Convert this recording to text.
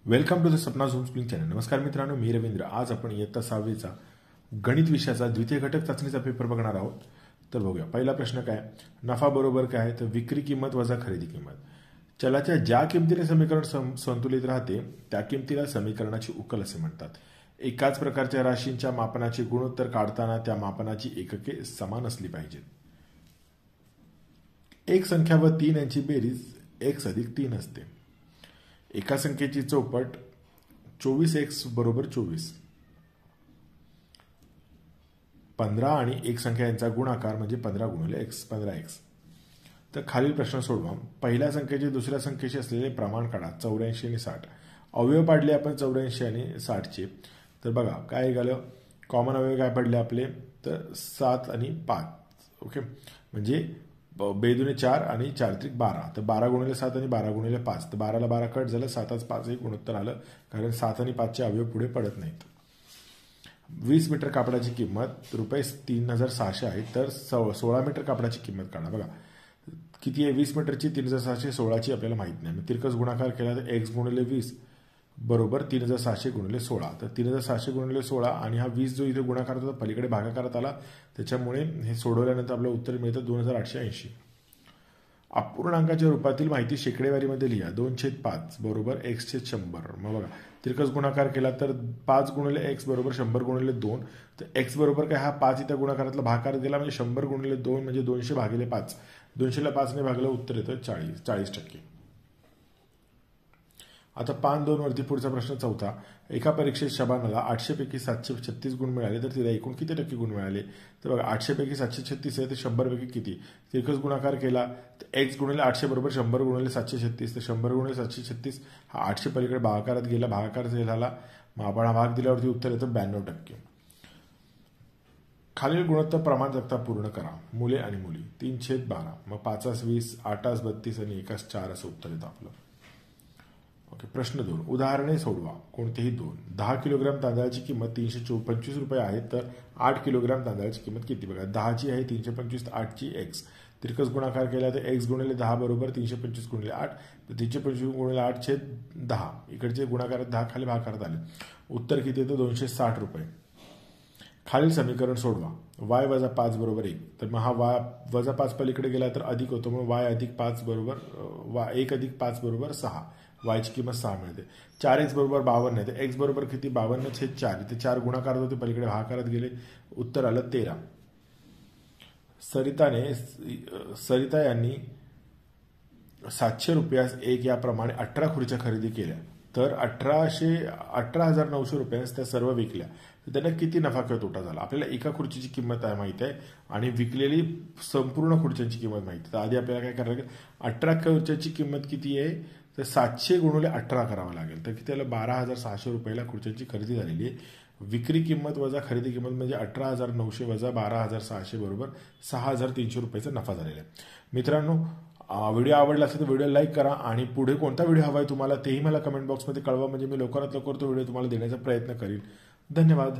Welcome to the Sapna झूम स्प्लिंग channel. नमस्कार मित्रांनो, मी रवींद्र. आज आपण इयत्ता 6वीचा गणित विषयाचा द्वितीय घटक चाचणीचा पेपर बघणार आहोत. तर बघूया. पहिला प्रश्न काय, नफा बरोबर काय आहे तर विक्री किंमत वजा खरेदी किंमत. चलाच्या ज्या किमतीने समीकरण संतुलित राहते त्या किमतीला समीकरणाची उकल असे म्हणतात. एकाच प्रकारच्या राशींच्या मापनाचे गुणोत्तर काढताना त्या मापनाची एकके समान असली पाहिजेत. एक संख्या व 3 यांची बेरीज x+3 असते. एका संख्येची चौपट 24x बरोबर 24. 15 आणि एक संख्या यांचा गुणाकार म्हणजे 15 गुणिले x 15x. तर खालील प्रश्न सोडवा. पहिल्या संख्येचे दुसऱ्या संख्येशी असलेले प्रमाण काढा. 84 आणि 60. अवयव पाडले आपण 84 आणि 60चे. तर बघा काय झालं, कॉमन अवयव काय पडले आपले तर 7 आणि 5. ओके, म्हणजे बेदुने 4 आणि 4 त्रिक 12. तर 12 गुणिले 7 आणि 12 गुणिले 5. तर 12ला 12 कट झालं, 7च 5 एक गुणोत्तर आलं, कारण 7 आणि 5चे अवयव पुढे पडत नाहीत. 20 मीटर कापडाची किंमत ₹3600 आहे. तर 16 मीटर कापडाची किंमत काढा. बघा किती आहे, 20 मीटरची 3600, 16ची आपल्याला माहित नाही. मग तिरकस गुणाकार केला तर x गुणिले 20 बरोबर 3600 गुणिले 16. तर 3600 गुणिले 16 आणि हा 20 जो इथे गुणाकार होता पलीकडे भागाकारात आला, त्याच्यामुळे हे सोडवल्यानंतर आपलं उत्तर मिळतं 2880. अपूर्णांकाच्या रूपातील माहिती शेकडेवारीमध्ये लिहा. 2/5 बरोबर x/100. मग बघा तिरकस गुणाकार केला तर 5 गुणिले x बरोबर 100 गुणिले 2. तर x बरोबर काय, हा 5 इथं गुणाकारातला भागाकार गेला, म्हणजे 100 गुणिले 2 म्हणजे 200 भागिले 5. 200ला 5ने भागलं, उत्तर येतं 40%. आता 5-2 वरती पुढचा प्रश्न चौथा. एका परीक्षेत शबानाला 800 पैकी 736 गुण मिळाले, तर तिला एकूण किती टक्के गुण मिळाले. तर बघा 800 पैकी 736 आहे, तर 100 पैकी किती. तिरकस गुणाकार केला तर x गुणिले 800 बरोबर 100 गुणिले 736. तर 100 गुणिले 736 हा 800 पलीकडे भागाकारात गेला, भागाकार झाला, मग आपण हा भाग दिल्यावरती उत्तर येतं 92%. खालील गुणोत्तर प्रमाण तक्ता पूर्ण करा. मुले आणि मुली. 3/12. मग 5/20, 8/32 आणि 1/4 असं उत्तर येतं आपलं. ओके. प्रश्न 2. उदाहरणे सोडवा. कोणतेही 2. 10 किलोग्राम तांदळाची किंमत 325 रुपये आहे, तर 8 किलोग्राम तांदळाची किंमत किती. बघा 10ची आहे 325, 8ची x. तिरकस गुणाकार केला तर x गुणिले 10 बरोबर 325 गुणिले 8. तर 325 गुणिले 8/10. इकडचे गुणाकारात 10 खाली भागाकारात आले, उत्तर किती येतं 260 रुपये. खालील समीकरण सोडवा. y वजा 5 बरोबर 1. तर मग हा y वजा 5 पलीकडे गेला तर अधिक होतो, मग y अधिक 5 बरोबर 1 अधिक 5 बरोबर 6. y ची किंमत 6 मिळते. 4x बरोबर 52 आहे, तर x बरोबर किती 52/4. इथे 4 गुणाकारात होते, पलीकडे भागाकारात गेले, उत्तर आलं 13. सरिता यांनी 700 रुपयास एक याप्रमाणे 18 खुर्च्या खरेदी केल्या, तर 18,900 रुपयांस त्या सर्व विकल्या, तर त्यांना किती नफा किंवा तोटा झाला. आपल्याला एका खुर्चीची किंमत माहित आहे आणि विकलेली संपूर्ण खुर्च्यांची किंमत माहिती. तर आधी आपल्याला काय करायला लागेल, 18 खुर्च्यांची किंमत किती आहे तर 700 गुणिले 18 करावं लागेल, तर किती आलं 12,600 रुपयाला खुर्च्यांची खरेदी झालेली आहे. विक्री किंमत वजा खरेदी किंमत म्हणजे 18,900 वजा 12,600 बरोबर 6,300 रुपयाचा नफा झालेला आहे. मित्रांनो, व्हिडिओ आवडला असेल तर व्हिडिओ लाईक करा आणि पुढे कोणता व्हिडिओ हवा आहे तुम्हाला तेही मला कमेंट बॉक्समध्ये कळवा, म्हणजे मी लवकरात लवकर तो व्हिडिओ तुम्हाला देण्याचा प्रयत्न करीन. धन्यवाद.